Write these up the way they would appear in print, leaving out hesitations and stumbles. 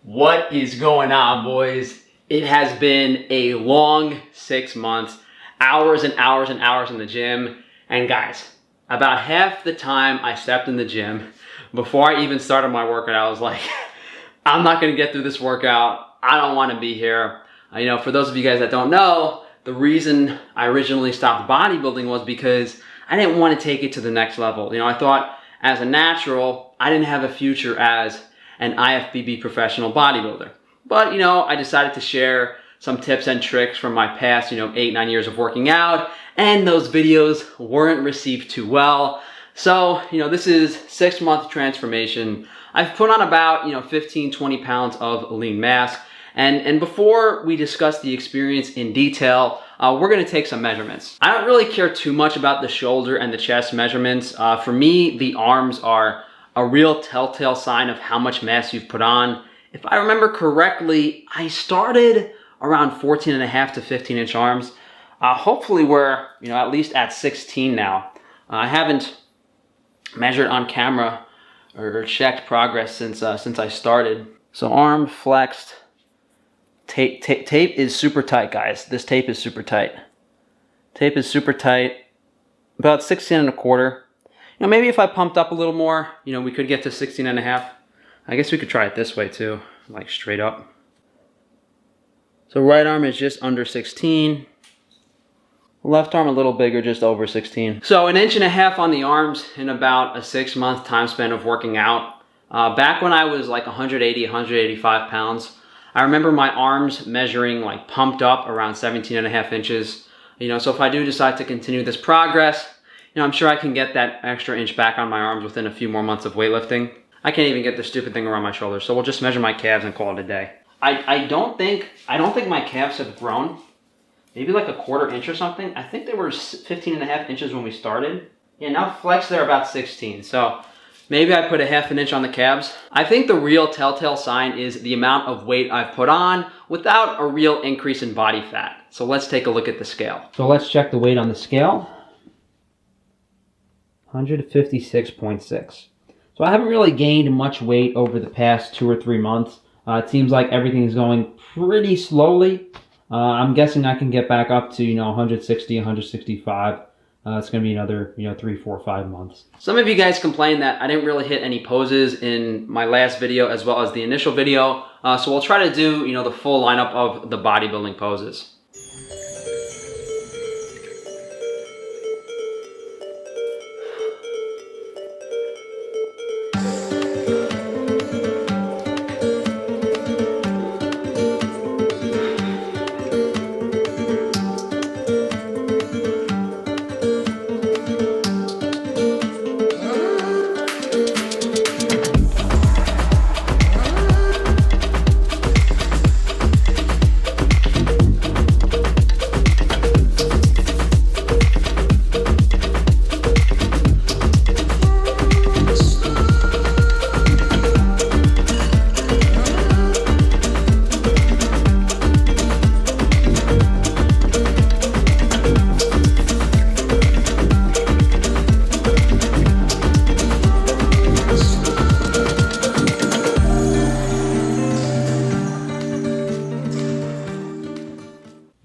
What is going on, boys? It has been a long 6 months, hours and hours and hours in the gym. And guys, about half the time I stepped in the gym, before I even started my workout, I was like, I'm not gonna get through this workout. I don't wanna be here. For those of you guys that don't know, the reason I originally stopped bodybuilding was because I didn't want to take it to the next level. I thought as a natural, I didn't have a future as an IFBB professional bodybuilder. But, I decided to share some tips and tricks from my past, 8-9 years of working out, and those videos weren't received too well. So, this is 6-month transformation. I've put on about, 15-20 pounds of lean mass. And before we discuss the experience in detail, we're gonna take some measurements. I don't really care too much about the shoulder and the chest measurements. For me, the arms are a real telltale sign of how much mass you've put on. If I remember correctly, I started around 14.5 to 15-inch arms. Hopefully we're, at least at 16 now. I haven't measured on camera or checked progress since I started. So arm flexed. Tape is super tight, guys. This tape is super tight. Tape is super tight. About 16.25. Maybe if I pumped up a little more, we could get to 16.5. I guess we could try it this way too, like straight up. So right arm is just under 16. Left arm a little bigger, just over 16. So 1.5 inches on the arms in about a 6-month time span of working out. Back when I was like 180, 185 pounds, I remember my arms measuring like pumped up around 17.5 inches. So if I do decide to continue this progress, I'm sure I can get that extra inch back on my arms within a few more months of weightlifting. I can't even get this stupid thing around my shoulders, so we'll just measure my calves and call it a day. I don't think my calves have grown. Maybe like a 1/4 inch or something. I think they were 15.5 inches when we started. Yeah, now flex they're about 16. So maybe I put a 1/2 inch on the calves. I think the real telltale sign is the amount of weight I've put on without a real increase in body fat. So let's take a look at the scale. So let's check the weight on the scale. 156.6. So I haven't really gained much weight over the past 2 or 3 months. It seems like everything is going pretty slowly. I'm guessing I can get back up to 160, 165. It's going to be another 3, 4, 5 months. Some of you guys complained that I didn't really hit any poses in my last video as well as the initial video. So we'll try to do the full lineup of the bodybuilding poses.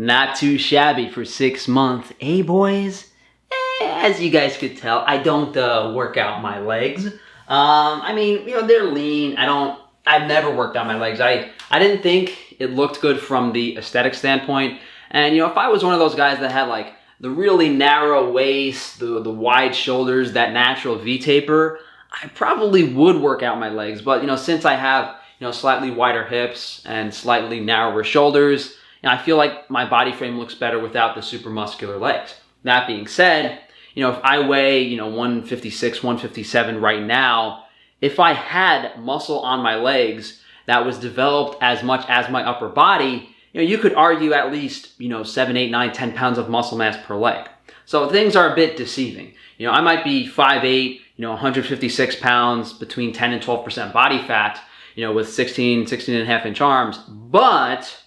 Not too shabby for 6 months, eh, boys? As you guys could tell, I don't work out my legs. They're lean. I've never worked out my legs. I didn't think it looked good from the aesthetic standpoint. And if I was one of those guys that had like the really narrow waist, the wide shoulders, that natural V-taper, I probably would work out my legs. But since I have slightly wider hips and slightly narrower shoulders, I feel like my body frame looks better without the super muscular legs. That being said, if I weigh, 156, 157 right now, if I had muscle on my legs that was developed as much as my upper body, you could argue at least, 7, 8, 9, 10 pounds of muscle mass per leg. So things are a bit deceiving. I might be 5'8", 156 pounds, between 10 and 12% body fat, with 16.5 inch arms, but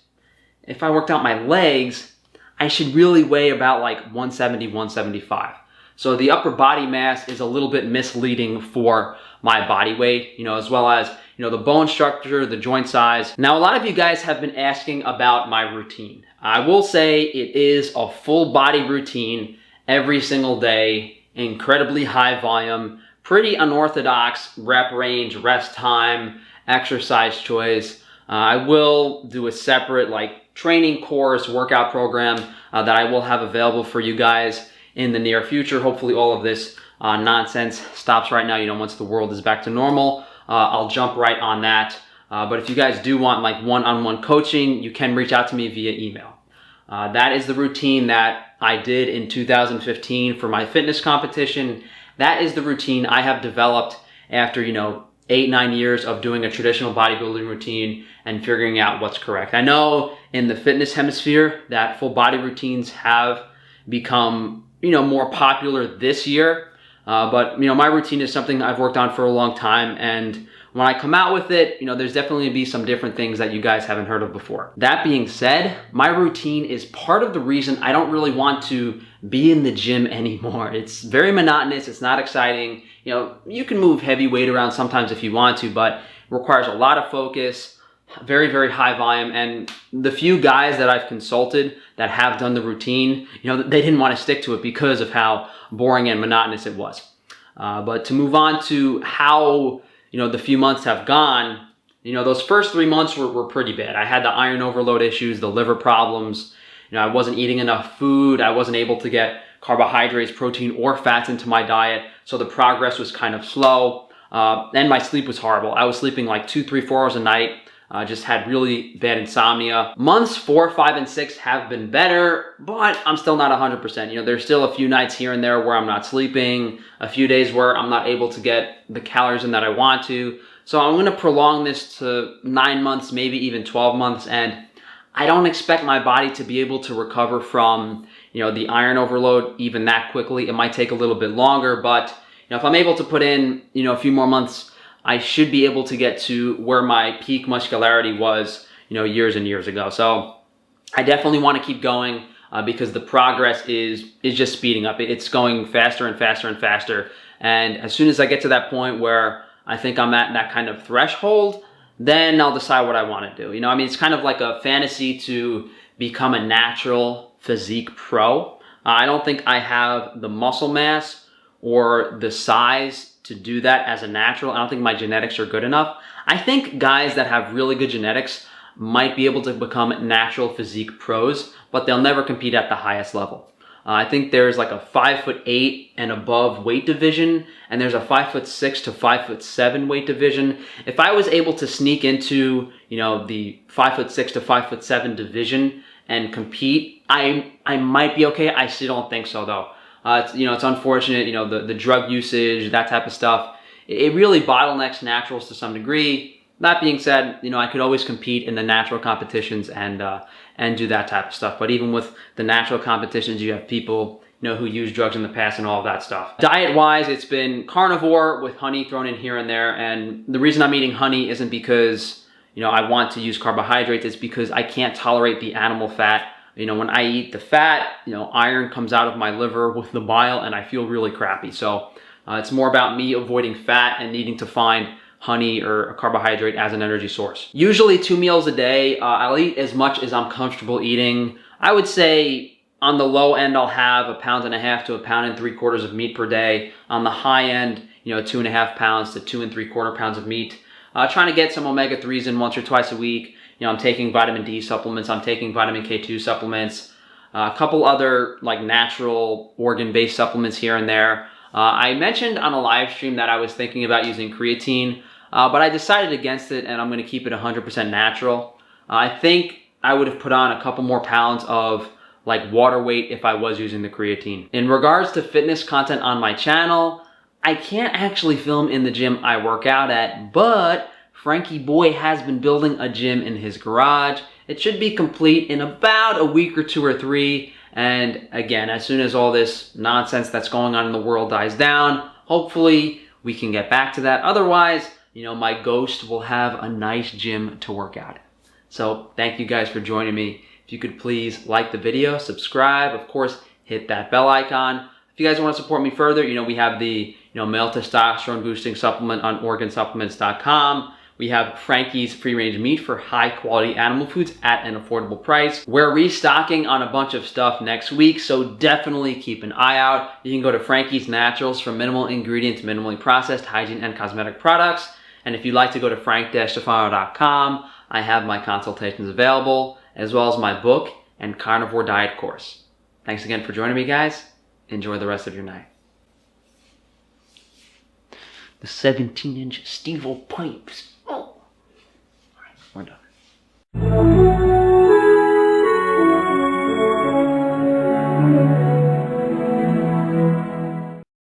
if I worked out my legs, I should really weigh about like 170, 175. So the upper body mass is a little bit misleading for my body weight, as well as, the bone structure, the joint size. Now, a lot of you guys have been asking about my routine. I will say it is a full body routine every single day, incredibly high volume, pretty unorthodox rep range, rest time, exercise choice. I will do a separate training course, workout program that I will have available for you guys in the near future. Hopefully all of this nonsense stops right now. Once the world is back to normal, I'll jump right on that. But if you guys do want one-on-one coaching, you can reach out to me via email. That is the routine that I did in 2015 for my fitness competition. That is the routine I have developed after, 8-9 years of doing a traditional bodybuilding routine and figuring out what's correct. I know in the fitness hemisphere that full body routines have become, more popular this year. But my routine is something I've worked on for a long time, and when I come out with it, there's definitely be some different things that you guys haven't heard of before. That being said, my routine is part of the reason I don't really want to be in the gym anymore. It's very monotonous. It's not exciting. You can move heavy weight around sometimes if you want to, but it requires a lot of focus, very, very high volume. And the few guys that I've consulted that have done the routine, they didn't want to stick to it because of how boring and monotonous it was. But to move on to how the few months have gone, those first 3 months were pretty bad. I had the iron overload issues, the liver problems. I wasn't eating enough food. I wasn't able to get carbohydrates, protein, or fats into my diet. So the progress was kind of slow. And my sleep was horrible. I was sleeping 2, 3, 4 hours a night. Just had really bad insomnia. Months 4, 5, and 6 have been better, but I'm still not 100%. There's still a few nights here and there where I'm not sleeping, a few days where I'm not able to get the calories in that I want to. So I'm going to prolong this to 9 months, maybe even 12 months, and I don't expect my body to be able to recover from, the iron overload even that quickly. It might take a little bit longer, but if I'm able to put in, a few more months, I should be able to get to where my peak muscularity was, years and years ago. So I definitely want to keep going because the progress is just speeding up. It's going faster and faster and faster. And as soon as I get to that point where I think I'm at that kind of threshold, then I'll decide what I want to do. It's kind of like a fantasy to become a natural physique pro. I don't think I have the muscle mass or the size to do that as a natural. I don't think my genetics are good 'enough. I think guys that have really good genetics might be able to become natural physique pros, but they'll never compete at the highest level. I think there's a 5'8" and above weight division, and there's a 5'6" to 5'7" weight division. If I was able to sneak into, the 5'6" to 5'7" division and compete, I might be okay. I still don't think so though. It's unfortunate, the drug usage, that type of stuff. It really bottlenecks naturals to some degree. That being said, I could always compete in the natural competitions and do that type of stuff. But even with the natural competitions, you have people, who use drugs in the past and all of that stuff. Diet-wise, it's been carnivore with honey thrown in here and there. And the reason I'm eating honey isn't because, I want to use carbohydrates. It's because I can't tolerate the animal fat. When I eat the fat, iron comes out of my liver with the bile and I feel really crappy. So it's more about me avoiding fat and needing to find honey or a carbohydrate as an energy source. Usually 2 meals a day. I'll eat as much as I'm comfortable eating. I would say on the low end, I'll have 1.5 pounds to 1 3/4 pounds of meat per day. On the high end, 2.5 pounds to 2 3/4 pounds of meat. Trying to get some omega-3s in once or twice a week. I'm taking vitamin D supplements. I'm taking vitamin K2 supplements. A couple other natural organ-based supplements here and there. I mentioned on a live stream that I was thinking about using creatine, but I decided against it and I'm going to keep it 100% natural. I think I would have put on a couple more pounds of water weight if I was using the creatine. In regards to fitness content on my channel, I can't actually film in the gym I work out at, but Frankie Boy has been building a gym in his garage. It should be complete in about a week or 2 or 3. And again, as soon as all this nonsense that's going on in the world dies down, hopefully we can get back to that. Otherwise, my ghost will have a nice gym to work out in. So thank you guys for joining me. If you could please like the video, subscribe, of course, hit that bell icon. If you guys want to support me further, we have the male testosterone boosting supplement on organsupplements.com. We have Frankie's free-range meat for high-quality animal foods at an affordable price. We're restocking on a bunch of stuff next week, so definitely keep an eye out. You can go to Frankie's Naturals for minimal ingredients, minimally processed hygiene and cosmetic products. And if you'd like to go to frank-stefano.com, I have my consultations available, as well as my book and carnivore diet course. Thanks again for joining me, guys. Enjoy the rest of your night. The 17-inch Steve-O pipes. Oh. All right, we're done.